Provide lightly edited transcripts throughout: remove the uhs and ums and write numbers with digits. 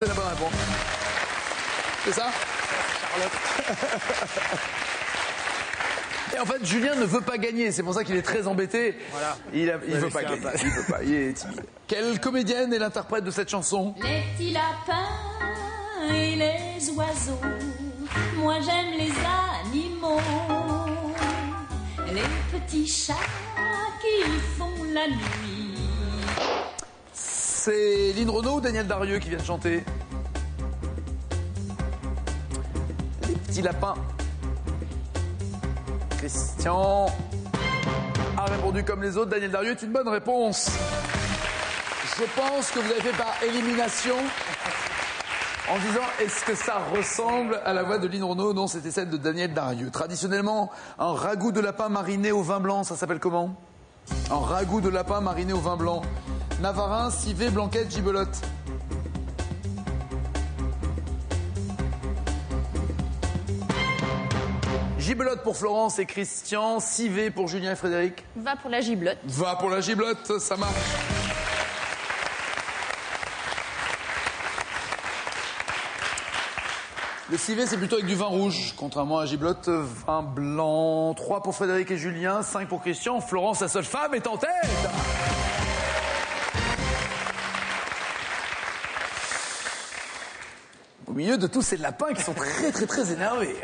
C'est la bonne réponse. C'est ça, Charlotte. Et en fait, Julien ne veut pas gagner. C'est pour ça qu'il est très embêté. Voilà. Il veut pas gagner. Il veut pas. Il est timide. Quelle comédienne est l'interprète de cette chanson? Les petits lapins et les oiseaux, moi j'aime les animaux. Les petits chats qui font la nuit. C'est Lynn Renaud ou Daniel Darieux qui vient de chanter? Les petits lapins. Christian a répondu comme les autres. Daniel Darieux est une bonne réponse. Je pense que vous avez fait par élimination en disant est-ce que ça ressemble à la voix de Lynn Renaud? Non, c'était celle de Daniel Darieux. Traditionnellement, un ragoût de lapin mariné au vin blanc, ça s'appelle comment? Un ragoût de lapin mariné au vin blanc. Navarin, civet, blanquette, gibelotte. Gibelotte pour Florence et Christian, civet pour Julien et Frédéric. Va pour la giblotte. Va pour la giblotte, ça marche. Le civet, c'est plutôt avec du vin rouge, contrairement à giblotte, vin blanc. 3 pour Frédéric et Julien, 5 pour Christian. Florence, la seule femme, est en tête. Au milieu de tous ces lapins qui sont très énervés.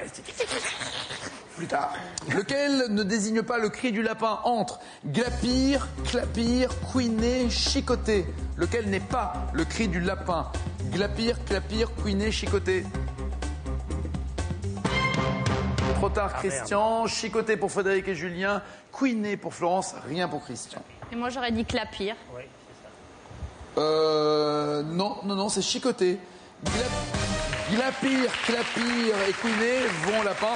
Plus tard. Lequel ne désigne pas le cri du lapin entre glapir, clapir, couiner, chicoter? Lequel n'est pas le cri du lapin? Glapir, clapir, couiner, chicoter. Trop tard, Christian. Chicoter pour Frédéric et Julien. Couiner pour Florence. Rien pour Christian. Et moi j'aurais dit clapir. Oui, c'est ça. Non, c'est chicoter. Glapir, clapir et couiner vont au lapin.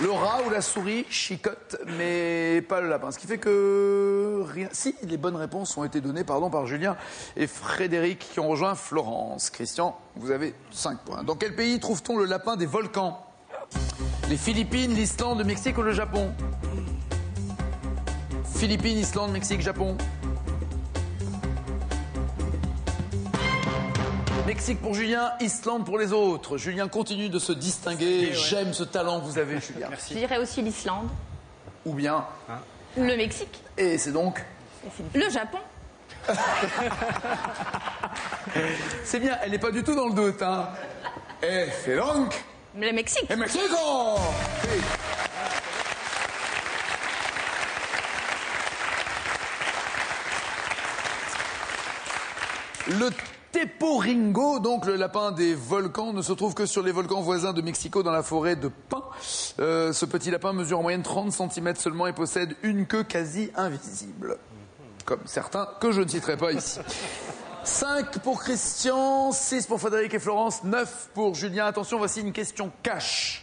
Le rat ou la souris chicote, mais pas le lapin. Ce qui fait que rien. Si, les bonnes réponses ont été données, par Julien et Frédéric qui ont rejoint Florence. Christian, vous avez 5 points. Dans quel pays trouve-t-on le lapin des volcans? Les Philippines, l'Islande, le Mexique ou le Japon? Philippines, Islande, Mexique, Japon. Mexique pour Julien, Islande pour les autres. Julien continue de se distinguer. J'aime ce talent que vous avez, Julien. Merci. Je dirais aussi l'Islande. Ou bien. Le Mexique. Et c'est donc. Le Japon. C'est bien, elle n'est pas du tout dans le doute. Hein. Et c'est donc. Le Mexique. Et Mexico. Oui. Le Teporingo, donc le lapin des volcans, ne se trouve que sur les volcans voisins de Mexico dans la forêt de pins. Ce petit lapin mesure en moyenne 30 cm seulement et possède une queue quasi invisible. Comme certains que je ne citerai pas ici. 5 pour Christian, 6 pour Frédéric et Florence, 9 pour Julien. Attention, voici une question cash.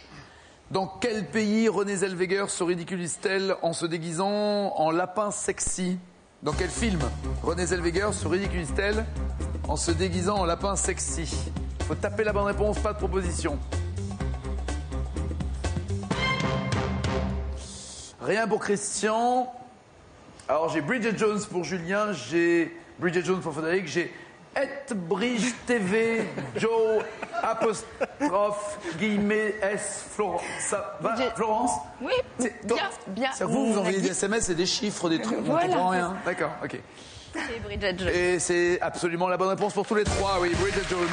Dans quel pays Renée Zellweger se ridiculise-t-elle en se déguisant en lapin sexy? Dans quel film Renée Zellweger se ridiculise-t-elle en se déguisant en lapin sexy? Faut taper la bonne réponse, pas de proposition. Rien pour Christian. Alors j'ai Bridget Jones pour Julien, j'ai Bridget Jones pour Frédéric, j'ai Bridge TV, Joe, apostrophe, guillemets, S, Florence. Ça va, Florence? Oui, bien. C'est vous envoyez des SMS et des chiffres, des trucs, on ne comprend rien. D'accord, ok. C'est Bridget Jones. Et c'est absolument la bonne réponse pour tous les trois, oui, Bridget Jones.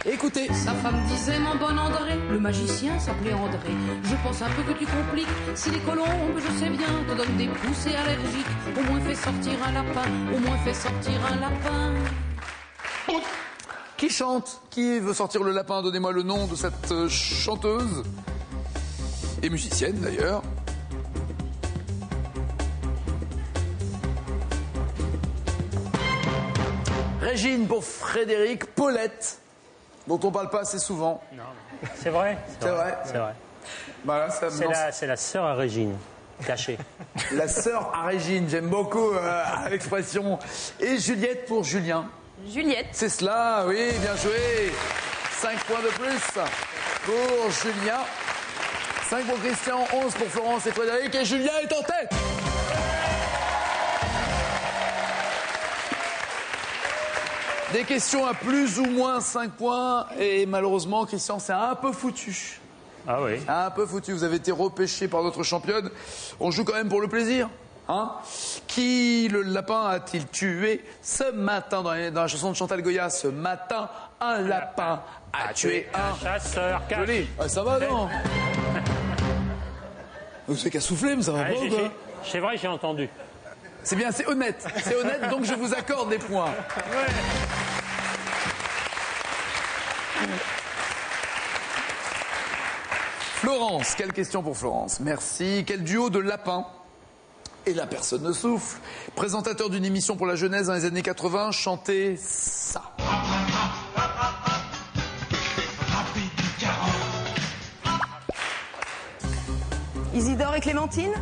Écoutez. Sa femme disait, mon bon André, le magicien s'appelait André. Je pense un peu que tu compliques. Si les colombes, je sais bien, te donnent des poussées allergiques, au moins fais sortir un lapin, au moins fais sortir un lapin. Qui chante? Qui veut sortir le lapin? Donnez-moi le nom de cette chanteuse. Et musicienne d'ailleurs. Régine pour Frédéric, Paulette, dont on parle pas assez souvent. Non, c'est vrai. C'est vrai. C'est vrai. Voilà, C'est la sœur à Régine, cachée. La sœur à Régine, j'aime beaucoup l'expression. Et Juliette pour Julien. Juliette. C'est cela, oui, bien joué. 5 points de plus pour Julien. 5 pour Christian, 11 pour Florence et Frédéric. Et Julien est en tête. Des questions à plus ou moins 5 points. Et malheureusement, Christian, c'est un peu foutu. Ah oui. Un peu foutu. Vous avez été repêché par notre championne. On joue quand même pour le plaisir. Hein? Qui le lapin a-t-il tué ce matin dans la chanson de Chantal Goya? Ce matin, un lapin a tué un chasseur. Joli. Ah, ça va, non? Vous savez qu'à souffler, mais ça va pas ou quoi? C'est vrai, j'ai entendu. C'est bien, c'est honnête. C'est honnête, donc je vous accorde des points. Ouais. Florence, quelle question pour Florence? Merci. Quel duo de lapins? Et la personne ne souffle. Présentateur d'une émission pour la jeunesse dans les années 80, chantait ça. Isidore et Clémentine?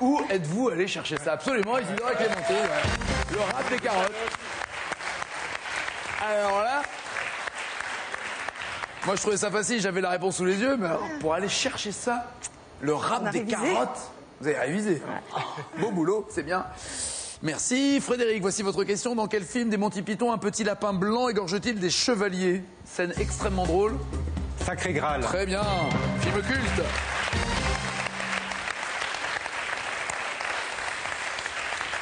Où êtes-vous allé chercher ça? Absolument, Isidore et Clémentine. Ouais. Le rap des carottes. Alors là, moi je trouvais ça facile, j'avais la réponse sous les yeux, mais alors, pour aller chercher ça, le rap des carottes, vous avez révisé. Beau boulot, c'est bien. Merci Frédéric, voici votre question. Dans quel film des Monty Python un petit lapin blanc égorge-t-il des chevaliers? Scène extrêmement drôle. Sacré Graal. Très bien, film culte.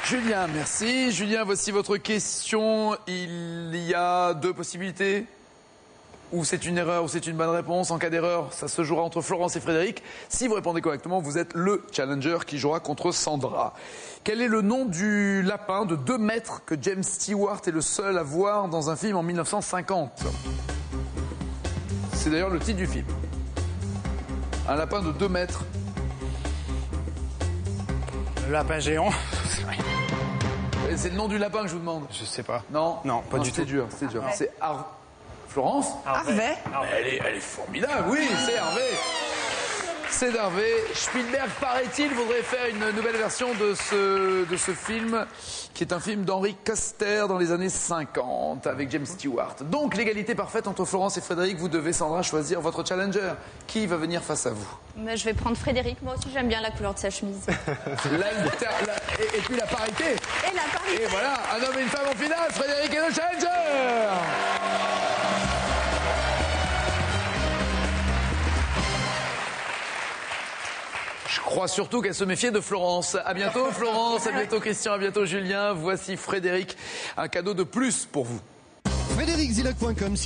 Julien, merci. Julien, voici votre question. Il y a 2 possibilités. Ou c'est une erreur ou c'est une bonne réponse. En cas d'erreur, ça se jouera entre Florence et Frédéric. Si vous répondez correctement, vous êtes le challenger qui jouera contre Sandra. Quel est le nom du lapin de 2 mètres que James Stewart est le seul à voir dans un film en 1950 ? C'est d'ailleurs le titre du film. Un lapin de 2 mètres. Le lapin géant. Et c'est le nom du lapin que je vous demande. Je sais pas. Non, Non, pas du tout. C'est dur, c'est dur. C'est Florence? Harvey. Elle est formidable, oui, c'est Hervé. C'est d'Hervé. Spielberg, paraît-il, voudrait faire une nouvelle version de ce film, qui est un film d'Henri Koster dans les années 50, avec James Stewart. Donc, l'égalité parfaite entre Florence et Frédéric. Vous devez, Sandra, choisir votre challenger. Qui va venir face à vous? Mais je vais prendre Frédéric. Moi aussi, j'aime bien la couleur de sa chemise. Et puis la parité. Et la parité. Et voilà, un homme et une femme en finale. Frédéric est le challenger. Je crois surtout qu'elle se méfiait de Florence. À bientôt Florence, à bientôt Christian, à bientôt Julien. Voici Frédéric, un cadeau de plus pour vous. FrédéricZilac.com